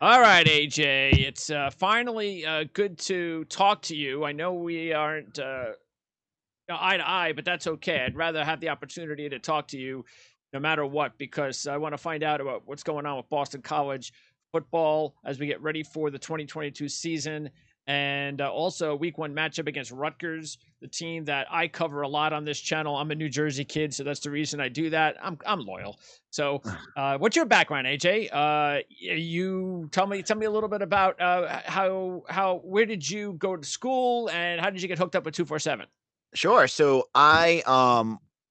All right, AJ. It's finally good to talk to you. I know we aren't eye to eye, but that's okay. I'd rather have the opportunity to talk to you no matter what, because I want to find out about what's going on with Boston College football as we get ready for the 2022 season. And also, week one matchup against Rutgers, the team that I cover a lot on this channel. I'm a New Jersey kid, so that's the reason I do that. I'm loyal. So, what's your background, AJ? You tell me a little bit about where did you go to school and how did you get hooked up with 247? Sure.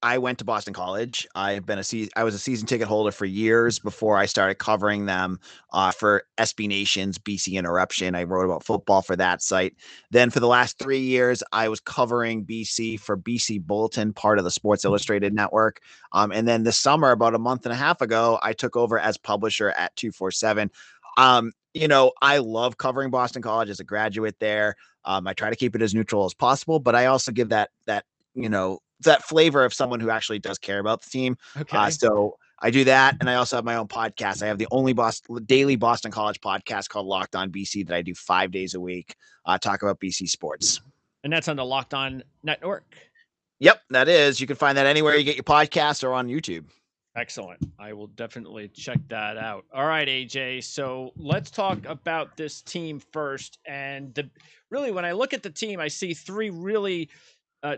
I went to Boston College. I was a season ticket holder for years before I started covering them for SB Nation's BC Interruption. I wrote about football for that site. Then for the last 3 years, I was covering BC for BC Bulletin, part of the Sports Illustrated network. And then this summer, about a month and a half ago, I took over as publisher at 247. I love covering Boston College as a graduate there. I try to keep it as neutral as possible, but I also give that flavor of someone who actually does care about the team. Okay. So I do that, and I also have my own podcast. I have the only daily Boston College podcast called Locked On BC that I do 5 days a week. Talk about BC sports. And that's on the Locked On Network. Yep, that is. You can find that anywhere you get your podcasts or on YouTube. Excellent. I will definitely check that out. All right, AJ. So let's talk about this team first. And really, when I look at the team, I see three really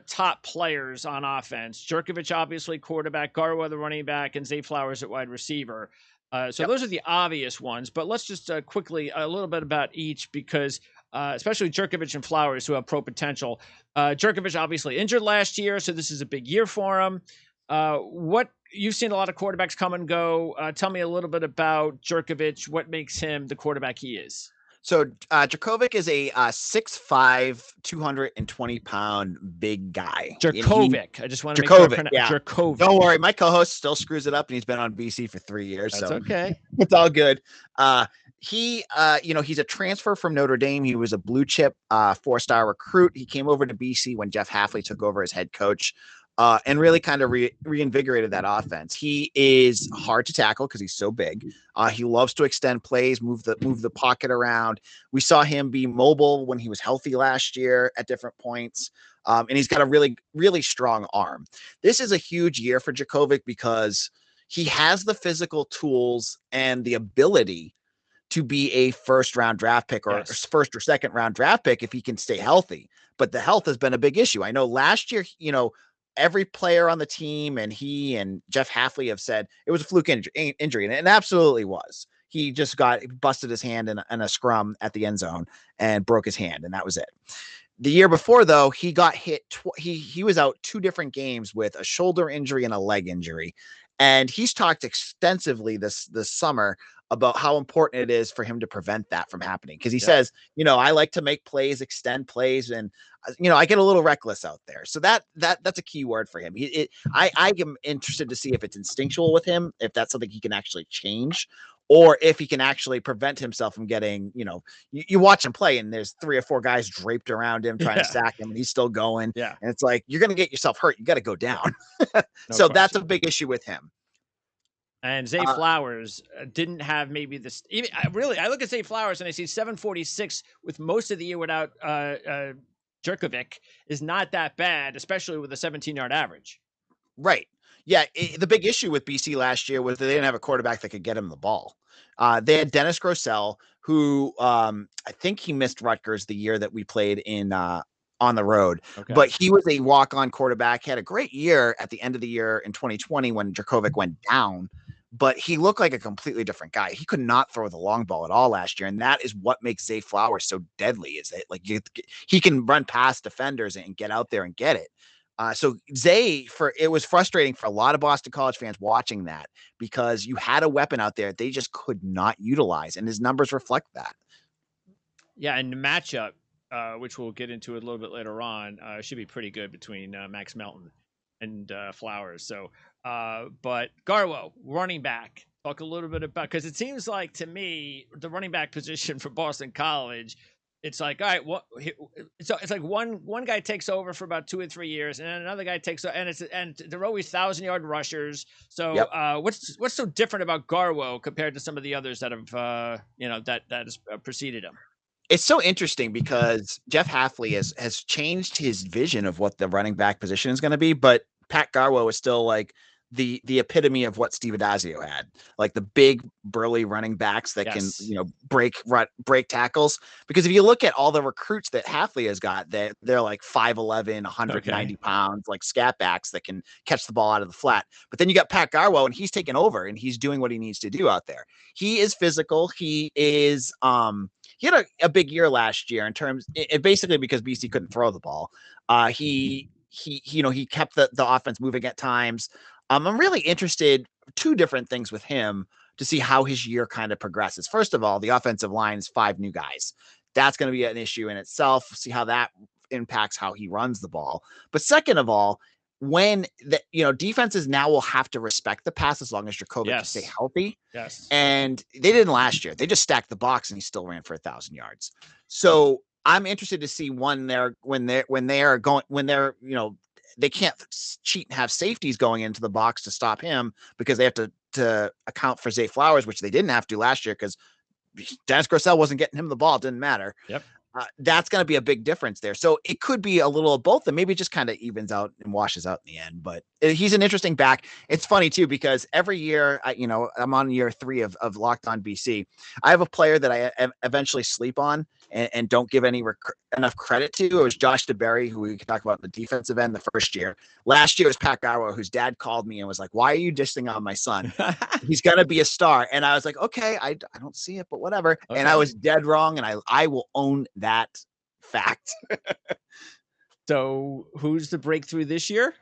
top players on offense. Jurkovec, obviously, quarterback, Garwa, the running back, and Zay Flowers at wide receiver. So Yep. those are the obvious ones. But let's just quickly, a little bit about each because especially Jurkovec and Flowers, who have pro potential. Jurkovec obviously injured last year, so this is a big year for him. What you've seen a lot of quarterbacks come and go. Tell me a little bit about Jurkovec. What makes him the quarterback he is? So Jurkovec is a 6'5", 220-pound big guy. Jurkovec. I just want to make sure I Jurkovec, pronounce yeah. Jurkovec. Don't worry, my co-host still screws it up, and he's been on BC for 3 years, That's so okay. it's all good. He's a transfer from Notre Dame. He was a blue chip 4-star recruit. He came over to BC when Jeff Hafley took over as head coach. And really kind of reinvigorated that offense. He is hard to tackle because he's so big. He loves to extend plays, move the pocket around. We saw him be mobile when he was healthy last year at different points. And he's got a really, really strong arm. This is a huge year for Jurkovec because he has the physical tools and the ability to be a first round draft pick or Yes. first or second round draft pick if he can stay healthy. But the health has been a big issue. I know last year, every player on the team and he and Jeff Hafley have said it was a fluke injury, and it absolutely was. He just busted his hand in a scrum at the end zone and broke his hand, and that was it. The year before, though, he got hit. He was out 2 different games with a shoulder injury and a leg injury, and he's talked extensively this summer about how important it is for him to prevent that from happening. Because he says, I like to make plays, extend plays, and I get a little reckless out there. So that's a key word for him. I am interested to see if it's instinctual with him, if that's something he can actually change, or if he can actually prevent himself from getting, you watch him play and there's 3 or 4 guys draped around him trying to sack him and he's still going. Yeah. And it's like, you're going to get yourself hurt. You got to go down. No So that's question. a big issue with him. And Zay Flowers didn't have maybe this. I look at Zay Flowers and I see 746 with most of the year without Jurkovec is not that bad, especially with a 17-yard average. Right. Yeah. The big issue with BC last year was that they didn't have a quarterback that could get him the ball. They had Dennis Grosel, who I think he missed Rutgers the year that we played in on the road. Okay. But he was a walk-on quarterback. He had a great year at the end of the year in 2020 when Jurkovec went down. But he looked like a completely different guy. He could not throw the long ball at all last year, and that is what makes Zay Flowers so deadly. Is it like he can run past defenders and get out there and get it. So Zay, it was frustrating for a lot of Boston College fans watching that because you had a weapon out there they just could not utilize, and his numbers reflect that. Yeah, and the matchup, which we'll get into a little bit later on, should be pretty good between Max Melton and Flowers. So, but Garwo, running back, talk a little bit about, because it seems like to me the running back position for Boston College it's like, all right, so it's like one guy takes over for about 2 or 3 years, and then another guy takes over, and they're always 1,000-yard rushers. So Yep. what's so different about Garwo compared to some of the others that have that has preceded him? It's so interesting because Jeff Hafley has changed his vision of what the running back position is going to be, but Pat Garwo is still like the epitome of what Steve Adazio had, like the big burly running backs that can break tackles. Because if you look at all the recruits that Hafley has got, they're like 5'11", 190 pounds, like scat backs that can catch the ball out of the flat. But then you got Pat Garwo, and he's taken over and he's doing what he needs to do out there. He is physical. He is he had a big year last year in terms it basically because BC couldn't throw the ball. He kept the offense moving at times. I'm really interested, two different things with him to see how his year kind of progresses. First of all, the offensive line is 5 new guys. That's going to be an issue in itself. See how that impacts how he runs the ball. But second of all, when defenses now will have to respect the pass as long as Jurkovec can stay healthy. Yes. And they didn't last year. They just stacked the box and he still ran for 1,000 yards. So I'm interested to see when they're they can't cheat and have safeties going into the box to stop him because they have to account for Zay Flowers, which they didn't have to last year because Dennis Grosel wasn't getting him the ball. It didn't matter. Yep. That's going to be a big difference there. So it could be a little of both, and maybe it just kind of evens out and washes out in the end. But he's an interesting back. It's funny too, because every year, I'm on year 3 of Locked On BC. I have a player that I eventually sleep on and don't give enough credit to. It was Josh DeBerry, who we can talk about the defensive end the first year. Last year was Pat Garwo, whose dad called me and was like, "Why are you dissing on my son? He's going to be a star." And I was like, okay, I don't see it, but whatever. Okay. And I was dead wrong. And I will own that fact. So who's the breakthrough this year?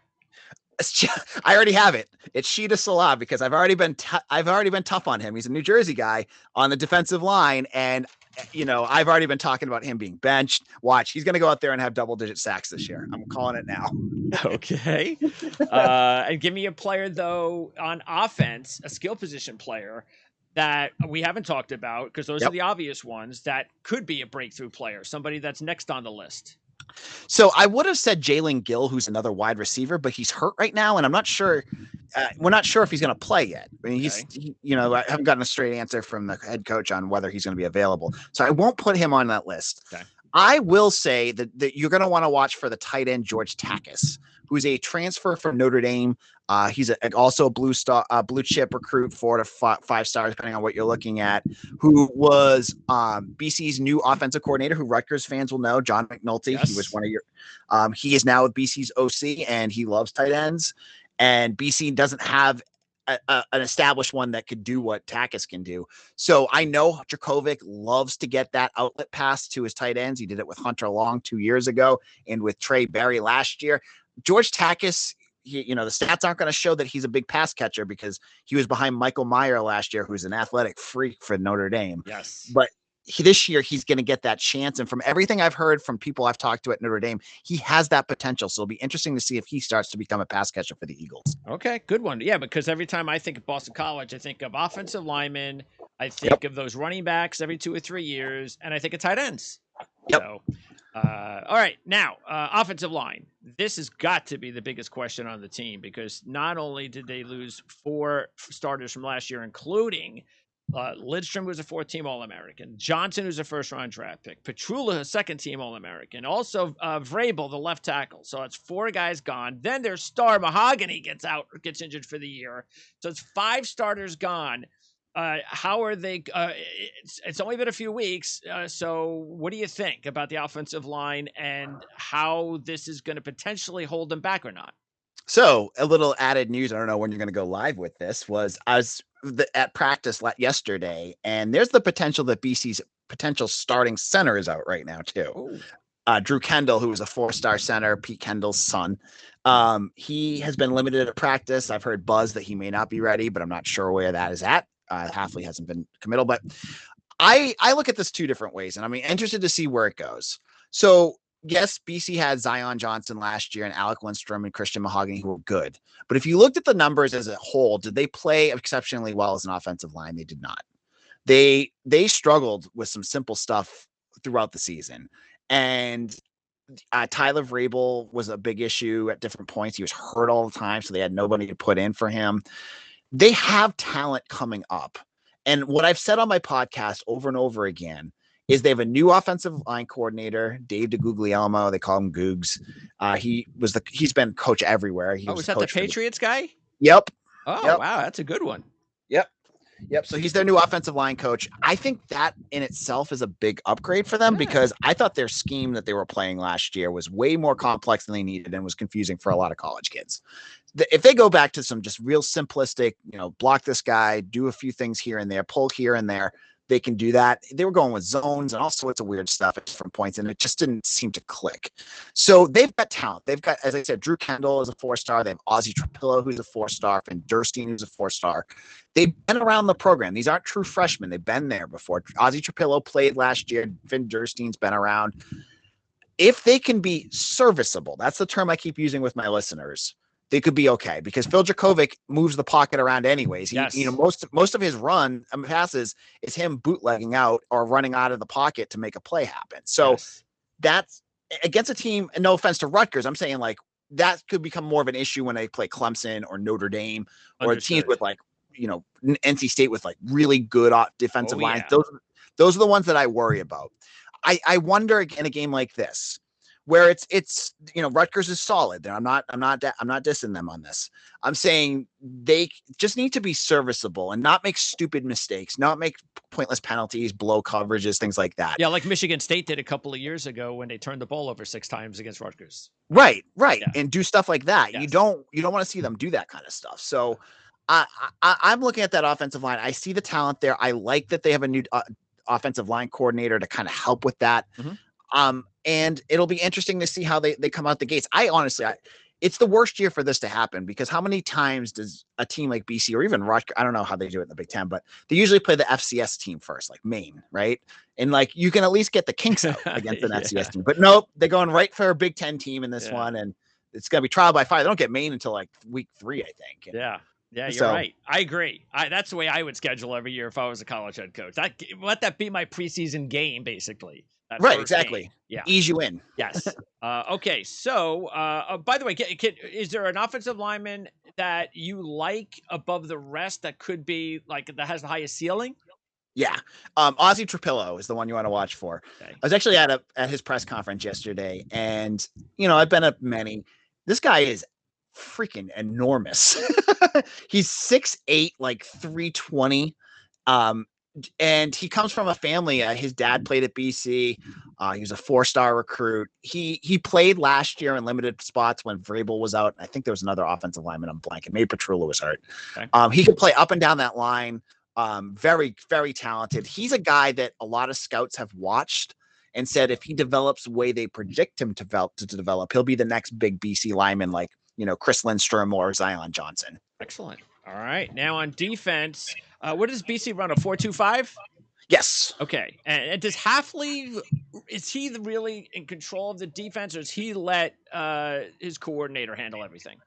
I already have it. It's Sheeta Salah, because I've already been tough on him. He's a New Jersey guy on the defensive line, and I've already been talking about him being benched. Watch, he's going to go out there and have double-digit sacks this year. I'm calling it now. Okay. And give me a player though on offense, a skill position player that we haven't talked about, because those are the obvious ones that could be a breakthrough player, somebody that's next on the list. So I would have said Jaylen Gill, who's another wide receiver, but he's hurt right now, and I'm not sure. We're not sure if he's going to play yet. I mean, I haven't gotten a straight answer from the head coach on whether he's going to be available. So I won't put him on that list. Okay. I will say that you're going to want to watch for the tight end George Takis, who's a transfer from Notre Dame. He's also a blue chip recruit, 4 to 5 stars, depending on what you're looking at, who was BC's new offensive coordinator, who Rutgers fans will know, John McNulty. Yes. He was one of your he is now with BC's OC, and he loves tight ends. And BC doesn't have an established one that could do what Takis can do. So I know Jurkovec loves to get that outlet pass to his tight ends. He did it with Hunter Long 2 years ago and with Trey Berry last year. George Takis, the stats aren't going to show that he's a big pass catcher because he was behind Michael Meyer last year, who's an athletic freak for Notre Dame. Yes. But this year he's going to get that chance. And from everything I've heard from people I've talked to at Notre Dame, he has that potential. So it'll be interesting to see if he starts to become a pass catcher for the Eagles. Okay, good one. Yeah, because every time I think of Boston College, I think of offensive linemen. I think of those running backs every 2 or 3 years, and I think of tight ends. Yep. So, all right, now offensive line. This has got to be the biggest question on the team, because not only did they lose 4 starters from last year, including Lidstrom, who's a 4th-team All-American, Johnson, who's a first-round draft pick, Petrula, a 2nd-team All-American, also Vrabel, the left tackle. So it's 4 guys gone. Then their star Mahogany gets injured for the year. So it's 5 starters gone. How are they? It's only been a few weeks. So what do you think about the offensive line and how this is going to potentially hold them back or not? So a little added news. I don't know when you're going to go live with this. I was at practice yesterday, and there's the potential that BC's potential starting center is out right now too. Drew Kendall, who was a 4-star center, Pete Kendall's son. He has been limited at practice. I've heard buzz that he may not be ready, but I'm not sure where that is at. Hafley hasn't been committal, but I look at this 2 different ways, and I'm interested to see where it goes. So yes, BC had Zion Johnson last year and Alec Lindstrom and Christian Mahogany, who were good. But if you looked at the numbers as a whole, did they play exceptionally well as an offensive line? They did not. They struggled with some simple stuff throughout the season. And Tyler Vrabel was a big issue at different points. He was hurt all the time, so they had nobody to put in for him. They have talent coming up. And what I've said on my podcast over and over again is they have a new offensive line coordinator, Dave DeGuglielmo. They call him Googs. He's been coach everywhere. Was that the Patriots guy? Yep. Oh, yep. Wow. That's a good one. Yep. So he's their new offensive line coach. I think that in itself is a big upgrade for them because I thought their scheme that they were playing last year was way more complex than they needed and was confusing for a lot of college kids. If they go back to some just real simplistic, block this guy, do a few things here and there, pull here and there, they can do that. They were going with zones and all sorts of weird stuff at different points, and it just didn't seem to click. So they've got talent. They've got, as I said, Drew Kendall is a 4-star. They have Ozzie Trapillo, who's a 4-star, and Durstein, who's a 4-star. They've been around the program. These aren't true freshmen. They've been there before. Ozzie Trapillo played last year. Finn Durstein's been around. If they can be serviceable, that's the term I keep using with my listeners, they could be okay because Phil Jurkovec moves the pocket around anyways. Most of his passes is him bootlegging out or running out of the pocket to make a play happen. So that's against a team, and no offense to Rutgers, I'm saying like that could become more of an issue when they play Clemson or Notre Dame or teams with like, NC State with like really good defensive lines. Those are the ones that I worry about. I wonder in a game like this, where it's Rutgers is solid there. I'm not dissing them on this. I'm saying they just need to be serviceable and not make stupid mistakes, not make pointless penalties, blow coverages, things like that. Yeah, like Michigan State did a couple of years ago when they turned the ball over 6 times against Rutgers. Right, and do stuff like that. Yes. You don't want to see them do that kind of stuff. So I'm looking at that offensive line. I see the talent there. I like that they have a new offensive line coordinator to kind of help with that. Mm-hmm. And it'll be interesting to see how they come out the gates. It's the worst year for this to happen because how many times does a team like BC or even Rutgers, I don't know how they do it in the Big Ten, but they usually play the FCS team first, like Maine, right? And like you can at least get the kinks out against an FCS team. But nope, they're going right for a Big Ten team in this one, and it's going to be trial by fire. They don't get Maine until like week 3, I think. And, you're right. I agree. That's the way I would schedule every year if I was a college head coach. Let that be my preseason game, basically. Right, exactly. Game. Yeah. Ease you in. Yes. Okay. So, by the way, is there an offensive lineman that you like above the rest that could be like that has the highest ceiling? Yeah. Ozzie Trapillo is the one you want to watch for. Okay. I was actually at his press conference yesterday, and I've been at many. This guy is freaking enormous. He's 6'8", like 320. And he comes from a family. His dad played at BC. He was a 4-star recruit. He played last year in limited spots when Vrabel was out. I think there was another offensive lineman on blanket. Maybe Petrula was hurt. Okay. He could play up and down that line. Very, very talented. He's a guy that a lot of scouts have watched and said if he develops the way they predict him to develop, he'll be the next big BC lineman like Chris Lindstrom or Zion Johnson. Excellent. All right. Now on defense, what does BC run? A 4-2-5? Yes. Okay. And does Hafley, is he really in control of the defense, or does he let his coordinator handle everything?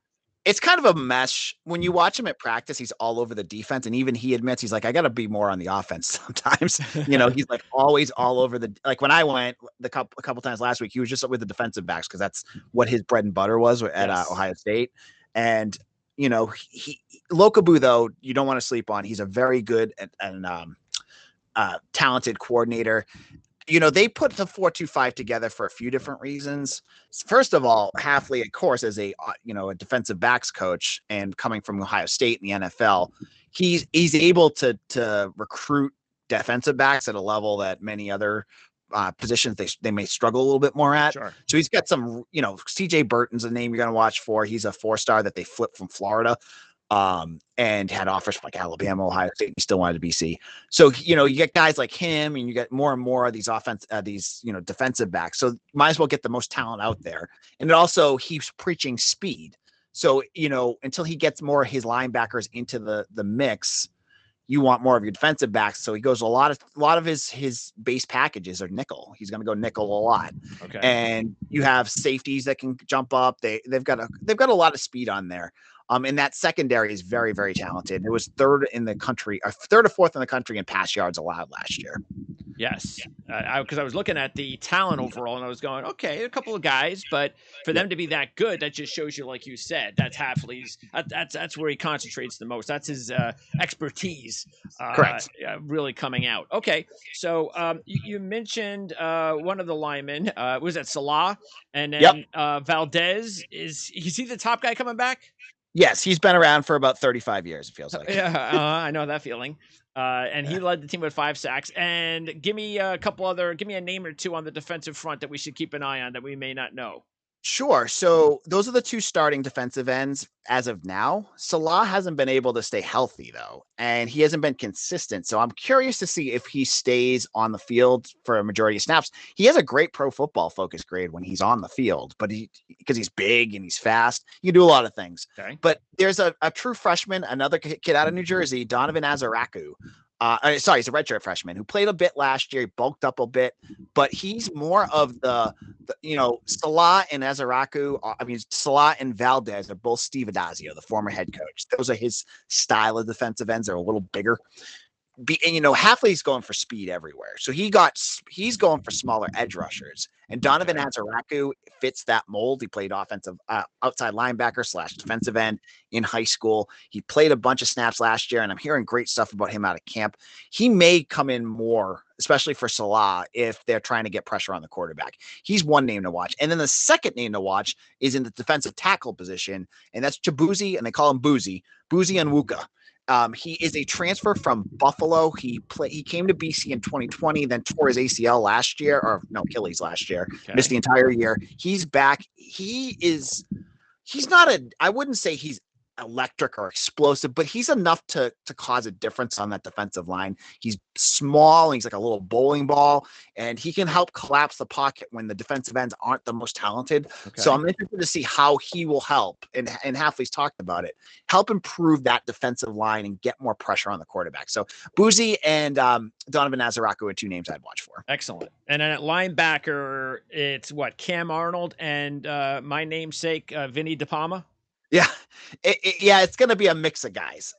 It's kind of a mess. When you watch him at practice, he's all over the defense. And even he admits, he's like, I got to be more on the offense sometimes. He's like always all over like when I went a couple times last week, he was just with the defensive backs because that's what his bread and butter was at Ohio State. And, Lokaboo, though, you don't want to sleep on. He's a very good and talented coordinator. They put the 4-2-5 together for a few different reasons. First of all, Hafley, of course, as a defensive backs coach and coming from Ohio State in the NFL, he's able to recruit defensive backs at a level that many other positions they may struggle a little bit more at. Sure. So he's got some, CJ Burton's a name you're going to watch for. He's a 4-star that they flipped from Florida. And had offers from like Alabama, Ohio State, and he still wanted to BC. So, you get guys like him and you get more and more of these defensive backs. So might as well get the most talent out there. And it also, he's preaching speed. So, until he gets more of his linebackers into the mix, you want more of your defensive backs. So he goes a lot of his base packages are nickel. He's going to go nickel a lot. Okay. And you have safeties that can jump up. They've got a lot of speed on there. And that secondary is very, very talented. It was third or fourth in the country in pass yards allowed last year. Yes, because I was looking at the talent overall, and I was going, okay, a couple of guys, but for Yeah. them to be that good, that just shows you, like you said, that's Hafley's. That's where he concentrates the most. That's his expertise, Correct. really coming out. Okay, so you mentioned one of the linemen. Was that Salah, and Yep. then Valdez? Is he the top guy coming back? Yes, he's been around for about 35 years, it feels like. Yeah, I know that feeling. And he led the team with 5 sacks. And give me a name or two on the defensive front that we should keep an eye on that we may not know. Sure. So those are the two starting defensive ends as of now. Salah hasn't been able to stay healthy though, and he hasn't been consistent. So I'm curious to see if he stays on the field for a majority of snaps. He has a great Pro Football Focus grade when he's on the field, but because he's big and he's fast, he can do a lot of things. Okay. But there's a true freshman, another kid out of New Jersey, Donovan Azaraku. He's a redshirt freshman who played a bit last year. He bulked up a bit, but he's more of the Salah and Azaraku. Salah and Valdez are both Steve Adazio, the former head coach. Those are his style of defensive ends. They're a little bigger. Hafley's going for speed everywhere. So he's going for smaller edge rushers. And Donovan Azaraku fits that mold. He played offensive outside linebacker / defensive end in high school. He played a bunch of snaps last year, and I'm hearing great stuff about him out of camp. He may come in more, especially for Salah, if they're trying to get pressure on the quarterback. He's one name to watch. And then the second name to watch is in the defensive tackle position, and that's Chibuzi, and they call him Boozy Onwuka. He is a transfer from Buffalo. He came to BC in 2020, then tore his ACL last year, or no, Achilles last year. Okay. Missed the entire year. He's back. He's not I wouldn't say he's electric or explosive, but he's enough to cause a difference on that defensive line. He's small, and he's like a little bowling ball, and he can help collapse the pocket when the defensive ends aren't the most talented. Okay. So I'm interested to see how he will help, and Hafley's talked about it, help improve that defensive line and get more pressure on the quarterback. So Boozy and Donovan Azaraku are two names I'd watch for. Excellent. And then at linebacker, it's Cam Arnold and my namesake, Vinny DePalma? Yeah, it's going to be a mix of guys.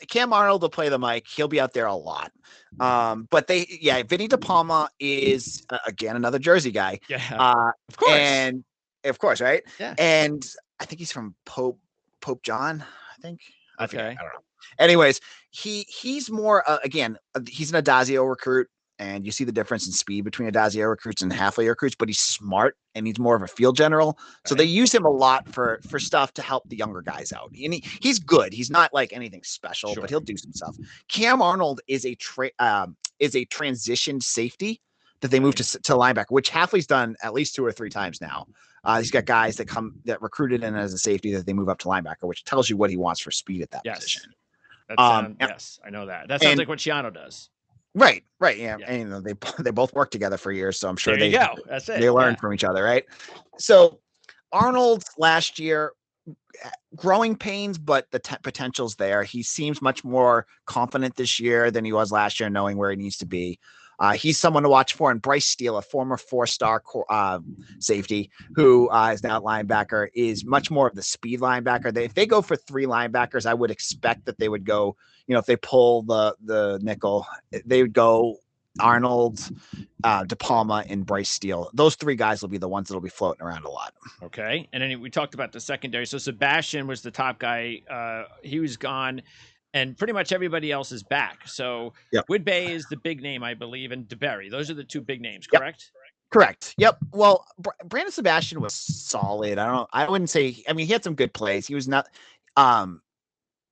Cam Arnold will play the mic. He'll be out there a lot. But Vinny DePalma is again another Jersey guy. Yeah, of course, and of course, right? Yeah, and I think he's from Pope John. I think. Okay, I don't know. Anyways, he's more he's an Adazio recruit. And you see the difference in speed between Adazio recruits and Hafley recruits, but he's smart and he's more of a field general. So they use him a lot for stuff to help the younger guys out. And he's good. He's not like anything special, but he'll do some stuff. Cam Arnold is a transitioned safety that they moved to linebacker, which Hafley's done at least 2 or 3 times now. He's got guys that recruited in as a safety that they move up to linebacker, which tells you what he wants for speed at that position. Yes, I know that. That sounds like what Chiano does. Right. Yeah. And they both worked together for years, so I'm sure That's it. They learned from each other, right? So Arnold last year, growing pains, but the potential's there. He seems much more confident this year than he was last year, knowing where he needs to be. He's someone to watch for. And Bryce Steele, a former 4-star safety who is now linebacker, is much more of the speed linebacker. If they go for 3 linebackers, I would expect that they would go, if they pull the nickel, they would go Arnold, DePalma, and Bryce Steele. Those 3 guys will be the ones that will be floating around a lot. Okay. And then we talked about the secondary. So Sebastian was the top guy. He was gone. And pretty much everybody else is back. So Woodbay is the big name, I believe, and DeBerry. Those are the 2 big names, correct? Correct. Yep. Well, Brandon Sebastian was solid. I wouldn't say, he had some good plays. He was not,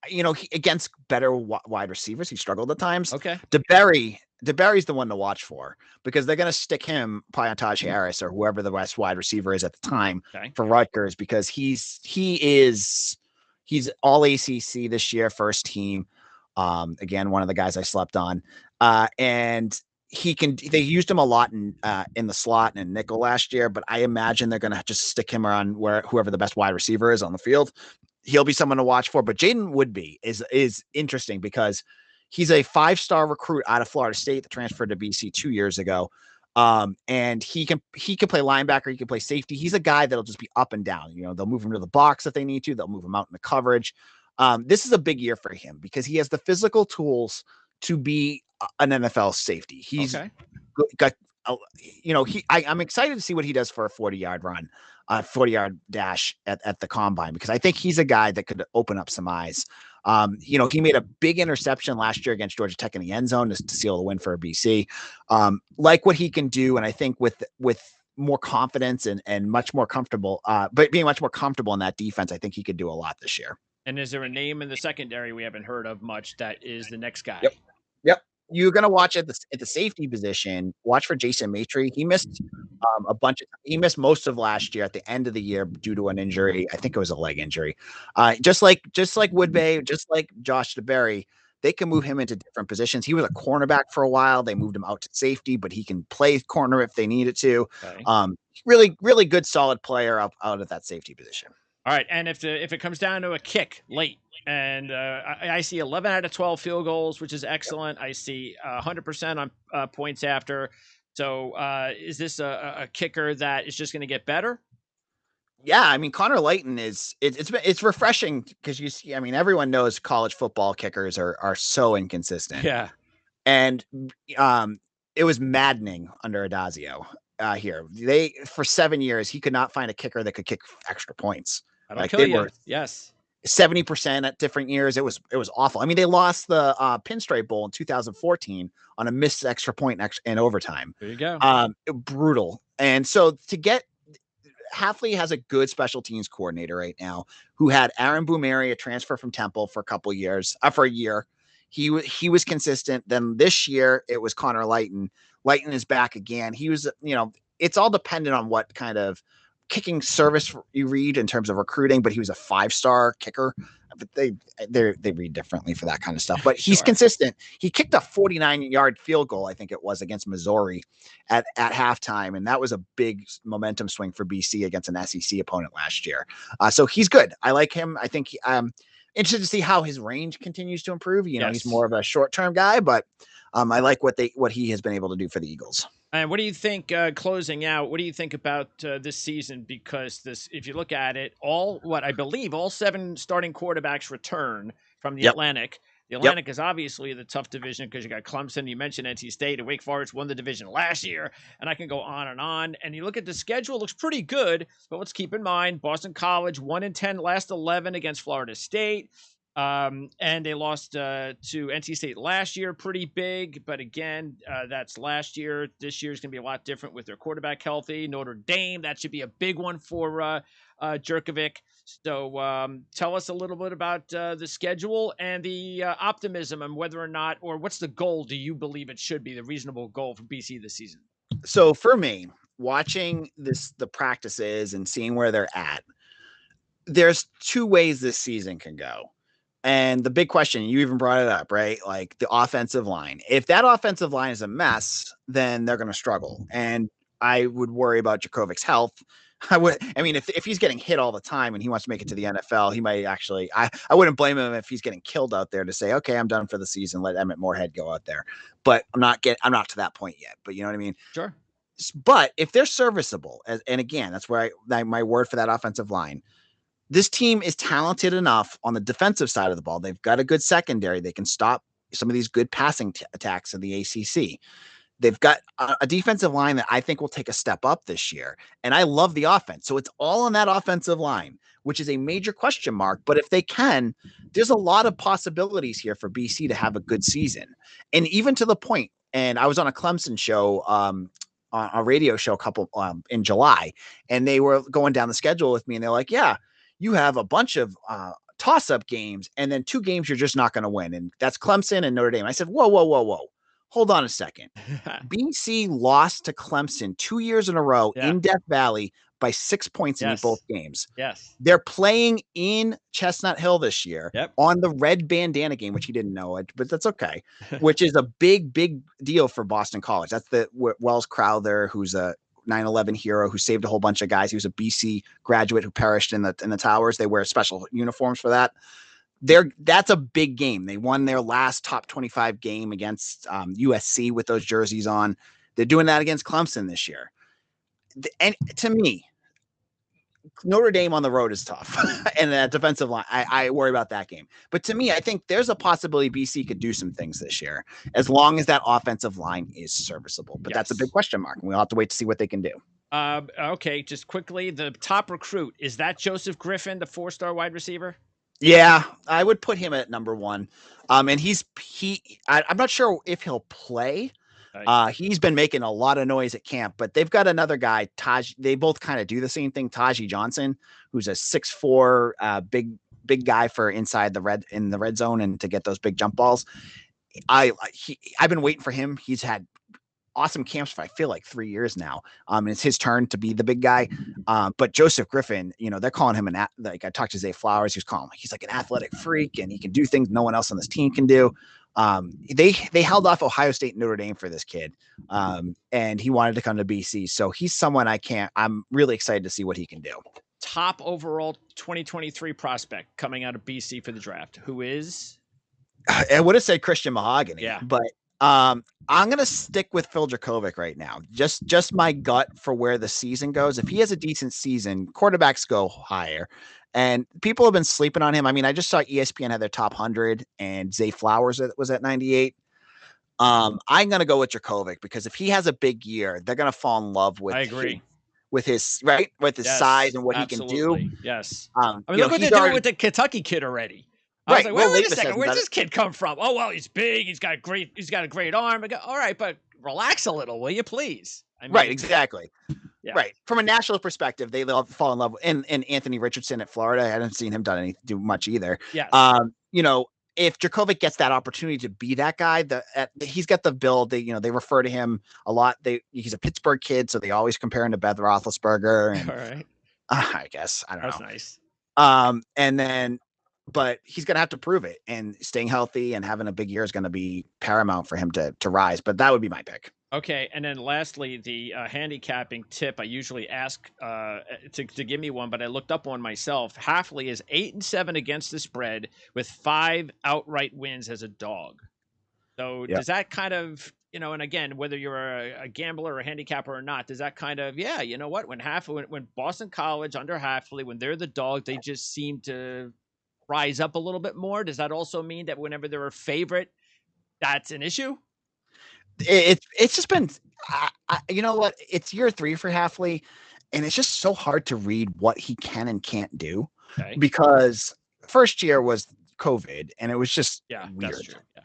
against better wide receivers, he struggled at times. Okay. DeBerry's the one to watch for, because they're going to stick him probably on Taj Harris or whoever the best wide receiver is at the time for Rutgers, because he's all ACC this year, first team. Again, one of the guys I slept on. And they used him a lot in the slot and nickel last year, but I imagine they're going to just stick him around whoever the best wide receiver is on the field. He'll be someone to watch for. But Jaden Woodby is interesting because he's a 5-star recruit out of Florida State that transferred to BC 2 years ago. And he can play linebacker. He can play safety. He's a guy that'll just be up and down. They'll move him to the box if they need to. They'll move him out in the coverage. This is a big year for him because he has the physical tools to be an NFL safety. got, I'm excited to see what he does for a 40-yard run, 40-yard dash at the combine, because I think he's a guy that could open up some eyes. He made a big interception last year against Georgia Tech in the end zone to seal the win for BC. Like what he can do, and I think with more confidence and much more comfortable, but being much more comfortable in that defense, I think he could do a lot this year. And is there a name in the secondary we haven't heard of much that is the next guy? Yep. You're gonna watch at the safety position. Watch for Jason Matry. He missed he missed most of last year at the end of the year due to an injury. I think it was a leg injury. Just like Woodbay, just like Josh DeBerry, they can move him into different positions. He was a cornerback for a while. They moved him out to safety, but he can play corner if they needed to. Okay. Really, really good, solid player out of that safety position. All right, and if it comes down to a kick late, and I see 11 out of 12 field goals, which is excellent. I see 100% on points after. So is this a kicker that is just going to get better? Yeah, I mean, Connor Layton it's refreshing because you see, I mean, everyone knows college football kickers are so inconsistent. Yeah, and it was maddening under Adazio here. For 7 years he could not find a kicker that could kick extra points. That'll kill you. Yes. 70% at different years. It was awful. I mean, they lost the Pinstripe Bowl in 2014 on a missed extra point in overtime. There you go. Brutal. And so Hafley has a good special teams coordinator right now who had Aaron Boumeri, a transfer from Temple for a year. He was consistent. Then this year it was Connor Layton. Layton is back again. He was, it's all dependent on what kind of kicking service you read in terms of recruiting, but he was a 5-star kicker. But they read differently for that kind of stuff. But he's consistent. He kicked a 49-yard field goal, I think it was, against Missouri at halftime, and that was a big momentum swing for BC against an SEC opponent last year. So he's good. I like him. I think I'm interested to see how his range continues to improve. He's more of a short-term guy, but I like what he has been able to do for the Eagles. And what do you think, closing out, what do you think about this season? Because if you look at it, I believe all 7 starting quarterbacks return from the Atlantic. The Atlantic is obviously the tough division because you got Clemson, you mentioned NC State, and Wake Forest won the division last year, and I can go on and on. And you look at the schedule, it looks pretty good, but let's keep in mind, Boston College, 1-10 last 11 against Florida State. And they lost to NC State last year, pretty big. But again, that's last year. This year is going to be a lot different with their quarterback healthy. Notre Dame, that should be a big one for Jurkovec. So tell us a little bit about the schedule and the optimism and whether or not, or what's the goal do you believe it should be, the reasonable goal for BC this season? So for me, watching the practices and seeing where they're at, there's 2 ways this season can go. And the big question, you even brought it up, right? Like the offensive line. If that offensive line is a mess, then they're going to struggle. And I would worry about Jurkovec's health. If he's getting hit all the time and he wants to make it to the NFL, he might actually, I wouldn't blame him if he's getting killed out there to say, okay, I'm done for the season. Let Emmett Morehead go out there. But I'm not to that point yet, but you know what I mean? Sure. But if they're serviceable, and again, that's where my word for that offensive line, this team is talented enough on the defensive side of the ball. They've got a good secondary. They can stop some of these good passing attacks in the ACC. They've got a defensive line that I think will take a step up this year. And I love the offense. So it's all on that offensive line, which is a major question mark. But if they can, there's a lot of possibilities here for BC to have a good season. And even to the point, and I was on a Clemson show, on a radio show in July, and they were going down the schedule with me, and they're like, yeah, you have a bunch of toss-up games, and then 2 games you're just not going to win, and that's Clemson and Notre Dame. I said, whoa. Hold on a second. BC lost to Clemson 2 years in a row in Death Valley by 6 points in both games. Yes. They're playing in Chestnut Hill this year on the red bandana game, which he didn't know, but that's okay, which is a big, big deal for Boston College. That's the Wells Crowther, who's a 9/11 hero who saved a whole bunch of guys. He was a BC graduate who perished in the towers. They wear special uniforms for that. That's a big game. They won their last top 25 game against USC with those jerseys on. They're doing that against Clemson this year. And to me, Notre Dame on the road is tough, and that defensive line, I worry about that game. But to me, I think there's a possibility BC could do some things this year, as long as that offensive line is serviceable. But that's a big question mark, and we'll have to wait to see what they can do. Okay, just quickly, the top recruit, is that Joseph Griffin, the 4-star wide receiver? Yeah, I would put him at number one. And I'm not sure if he'll play. He's been making a lot of noise at camp, but they've got another guy, Taj. They both kind of do the same thing. Taji Johnson, who's a 6'4", big guy for inside in the red zone and to get those big jump balls. I've been waiting for him. He's had awesome camps for I feel like 3 years now. And it's his turn to be the big guy. But Joseph Griffin, they're calling him like I talked to Zay Flowers, he's like an athletic freak and he can do things no one else on this team can do. They held off Ohio State and Notre Dame for this kid. And he wanted to come to BC. So he's someone I'm really excited to see what he can do. Top overall 2023 prospect coming out of BC for the draft. Who is? I would have said Christian Mahogany, yeah, but I'm going to stick with Phil Jurkovec right now. Just my gut for where the season goes. If he has a decent season, quarterbacks go higher. And people have been sleeping on him. I mean, I just saw ESPN had their top 100 and Zay Flowers was at 98. I'm going to go with Jurkovec because if he has a big year, they're going to fall in love with I agree. With his size and what absolutely. he can do. Yes. I mean, look what they're doing with the Kentucky kid already. I was like, wait a second, where's this kid come from? Oh, well, he's big. He's got a great arm. All right, but relax a little, will you, please? I mean, right, exactly. Yeah. Right. From a national perspective, they fall in love with, and Anthony Richardson at Florida. I haven't seen him do much either. Yeah. If Jurkovec gets that opportunity to be that guy, he's got the build. They refer to him a lot. He's a Pittsburgh kid, so they always compare him to Ben Roethlisberger. And, all right. I guess I don't know. That's nice. And then. But he's going to have to prove it, and staying healthy and having a big year is going to be paramount for him to rise. But that would be my pick. Okay. And then lastly, the handicapping tip. I usually ask to give me one, but I looked up one myself. Hafley is 8-7 against the spread with 5 outright wins as a dog. So does that kind of, and again, whether you're a gambler or a handicapper or not, does that kind of, you know what, when Boston College under Hafley, when they're the dog, they just seem to rise up a little bit more? Does that also mean that whenever they're a favorite, that's an issue? It's just been, you know what? It's year 3 for Hafley, and it's just so hard to read what he can and can't do because first year was COVID, and it was just weird. That's true. Yeah.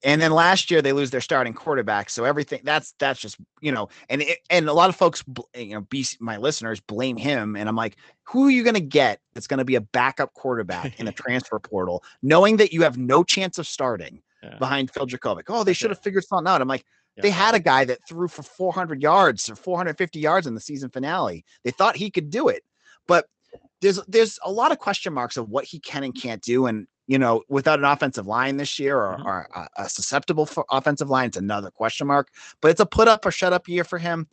And then last year they lose their starting quarterback, so everything that's just and a lot of folks my listeners blame him, and I'm like, who are you going to get that's going to be a backup quarterback in the transfer portal, knowing that you have no chance of starting behind Phil Jurkovec? Oh, they should have figured something out. I'm like, they had a guy that threw for 400 yards or 450 yards in the season finale. They thought he could do it, but there's a lot of question marks of what he can and can't do, and without an offensive line this year or a susceptible for offensive line, it's another question mark. But it's a put up or shut up year for him.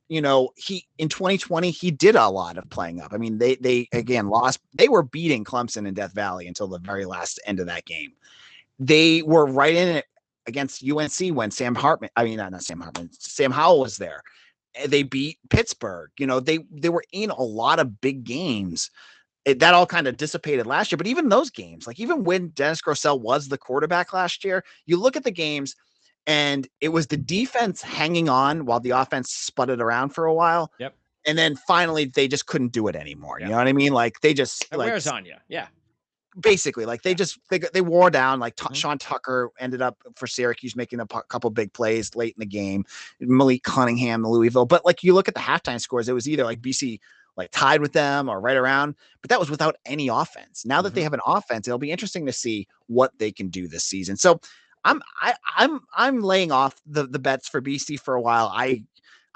He in 2020 he did a lot of playing up. I mean, they again lost. They were beating Clemson in Death Valley until the very last end of that game. They were right in it against UNC when Sam Howell was there. They beat Pittsburgh. They were in a lot of big games. That all kind of dissipated last year, but even those games, like even when Dennis Grosel was the quarterback last year, you look at the games and it was the defense hanging on while the offense sputtered around for a while. Yep. And then finally they just couldn't do it anymore. You know what I mean? Like they just it wears on you. Yeah. Basically, like they wore down. Like Sean Tucker ended up for Syracuse making a couple big plays late in the game. Malik Cunningham, the Louisville. But like you look at the halftime scores, it was either like BC like tied with them or right around, but that was without any offense. Now that they have an offense, it'll be interesting to see what they can do this season. So I'm laying off the bets for BC for a while. I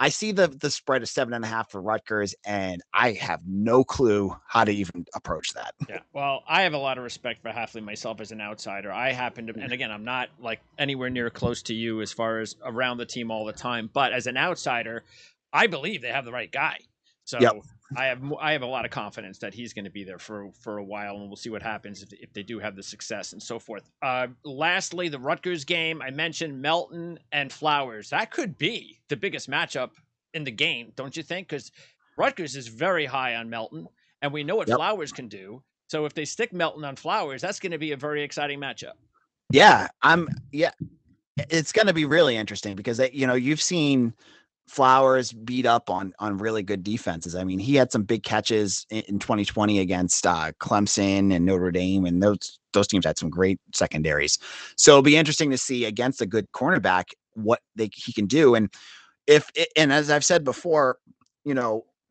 see the spread of 7.5 for Rutgers, and I have no clue how to even approach that. Yeah. Well, I have a lot of respect for Hafley myself as an outsider. I happen to, and again, I'm not like anywhere near close to you as far as around the team all the time, but as an outsider, I believe they have the right guy. So I have a lot of confidence that he's going to be there for a while, and we'll see what happens if they do have the success and so forth. Lastly, the Rutgers game, I mentioned Melton and Flowers. That could be the biggest matchup in the game, don't you think? Because Rutgers is very high on Melton, and we know what Yep. Flowers can do. So if they stick Melton on Flowers, that's going to be a very exciting matchup. Yeah, it's going to be really interesting because you've seen Flowers beat up on really good defenses. I mean, he had some big catches in 2020 against Clemson and Notre Dame, and those teams had some great secondaries. So it'll be interesting to see against a good cornerback what he can do. And and as I've said before,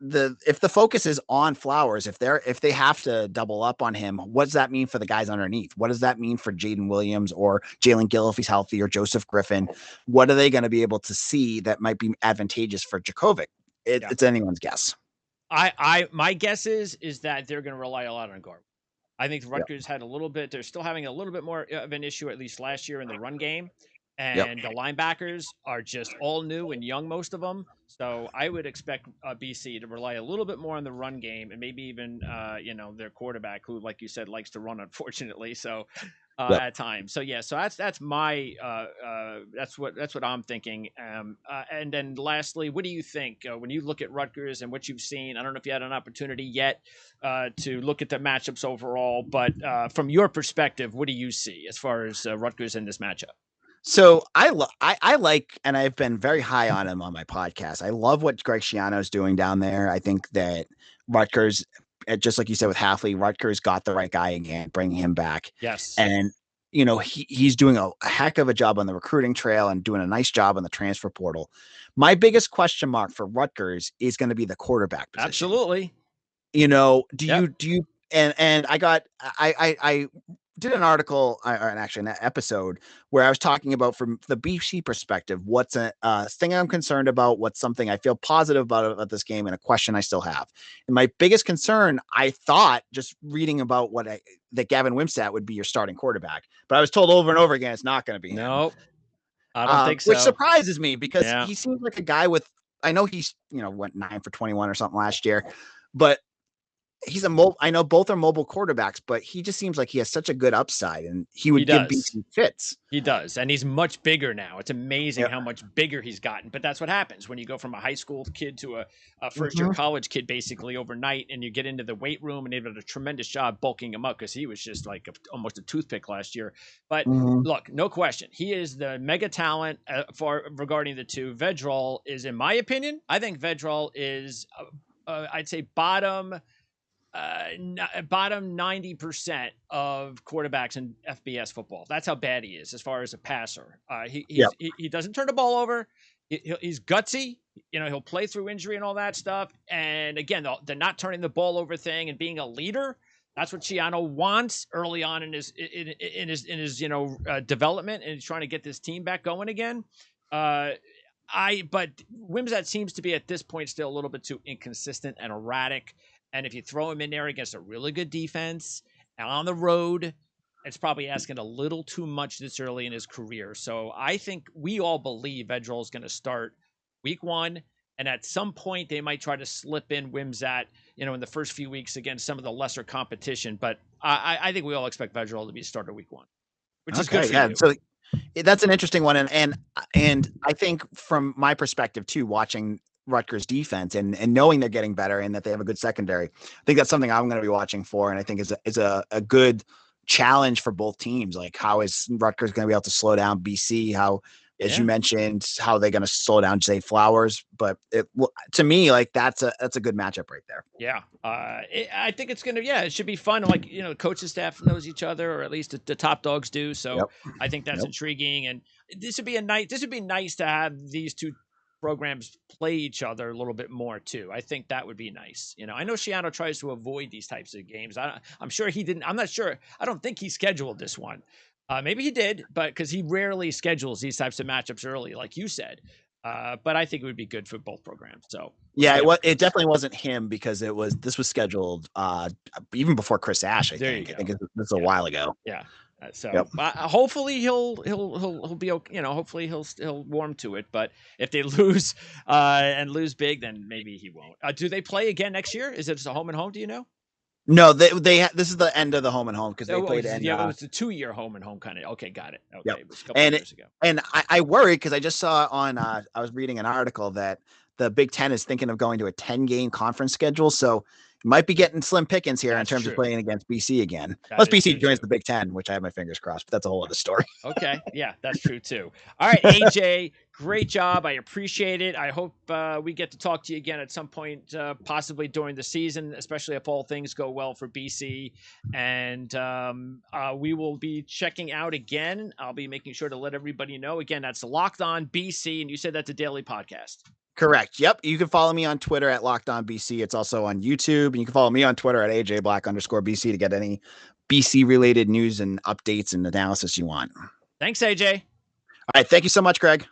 if the focus is on Flowers, if they have to double up on him, what does that mean for the guys underneath? What does that mean for Jaden Williams or Jaylen Gill if he's healthy, or Joseph Griffin? What are they going to be able to see that might be advantageous for Jurkovec? It's anyone's guess. My guess is that they're going to rely a lot on guard. I think Rutgers had they're still having a little bit more of an issue, at least last year, in the run game. And the linebackers are just all new and young, most of them. So I would expect BC to rely a little bit more on the run game, and maybe even their quarterback, who, like you said, likes to run, unfortunately. So at times, so that's my that's what I'm thinking. And then lastly, what do you think when you look at Rutgers and what you've seen? I don't know if you had an opportunity yet to look at the matchups overall, but from your perspective, what do you see as far as Rutgers in this matchup? So I like, and I've been very high on him on my podcast. I love what Greg Schiano's doing down there. I think that Rutgers, just like you said with Halfley, Rutgers got the right guy again, bringing him back. Yes. And, he's doing a heck of a job on the recruiting trail and doing a nice job on the transfer portal. My biggest question mark for Rutgers is going to be the quarterback position. Absolutely. Do you, and I did an article, or actually an episode, where I was talking about from the BC perspective, what's a thing I'm concerned about, what's something I feel positive about this game, and a question I still have. And my biggest concern, I thought, just reading about that Gavin Wimsatt would be your starting quarterback, but I was told over and over again it's not going to be him. No, I don't think so. Which surprises me because he seems like a guy with, I know he's went 9 for 21 or something last year, but he's I know both are mobile quarterbacks, but he just seems like he has such a good upside, and he would give BC fits. He does, and he's much bigger now. It's amazing how much bigger he's gotten. But that's what happens when you go from a high school kid to a first-year college kid basically overnight, and you get into the weight room, and they did a tremendous job bulking him up because he was just like almost a toothpick last year. But look, no question, he is the mega talent regarding the two. Vedral is, in my opinion, I think Vedral is, I'd say bottom 90% of quarterbacks in FBS football. That's how bad he is as far as a passer. He doesn't turn the ball over. He's gutsy. He'll play through injury and all that stuff. And again, the not turning the ball over thing and being a leader, that's what Schiano wants early on in his development, and he's trying to get this team back going again. But Wimsatt seems to be at this point still a little bit too inconsistent and erratic. And if you throw him in there against a really good defense and on the road, it's probably asking a little too much this early in his career. So I think we all believe Vedral is going to start week 1. And at some point, they might try to slip in Wimsatt, in the first few weeks against some of the lesser competition. But I think we all expect Vedral to be a starter week 1, which is good for you. So that's an interesting one. And I think from my perspective, too, watching Rutgers defense and knowing they're getting better and that they have a good secondary, I think that's something I'm going to be watching for. And I think is a good challenge for both teams. Like, how is Rutgers going to be able to slow down BC? How, as you mentioned, how are they going to slow down Zay Flowers? But to me, like, that's a good matchup right there. Yeah. I think it's going to, it should be fun. Like, coaching staff knows each other, or at least the top dogs do. So I think that's intriguing. And this would be nice to have these two programs play each other a little bit more too. I think that would be nice. I know Schiano tries to avoid these types of games. I'm sure he didn't. I'm not sure. I don't think he scheduled this one. Maybe he did, but because he rarely schedules these types of matchups early, like you said. But I think it would be good for both programs. So it definitely wasn't him, because this was scheduled even before Chris Ash. I think this was a while ago. Yeah. Hopefully he'll be okay. Hopefully he'll warm to it. But if they lose and lose big, then maybe he won't. Do they play again next year? Is it a home and home? Do you know? No, they this is the end of the home and home, because they played. It was a 2-year home and home kind of. Okay, got it. Okay, it was a couple years ago. And I worry, because I just saw on I was reading an article that the Big Ten is thinking of going to a 10-game conference schedule. So might be getting slim pickings here That's in terms true. of playing against BC again. That Unless is BC true, joins too. the Big Ten, which I have my fingers crossed, but that's a whole other story. Okay. Yeah, that's true too. All right, AJ, great job. I appreciate it. I hope we get to talk to you again at some point, possibly during the season, especially if all things go well for BC. And we will be checking out again. I'll be making sure to let everybody know. Again, that's Locked On BC, and you said that's a daily podcast. Correct. Yep. You can follow me on Twitter at LockedOnBC. It's also on YouTube. And you can follow me on Twitter at AJBlack_BC to get any BC related news and updates and analysis you want. Thanks, AJ. All right. Thank you so much, Greg.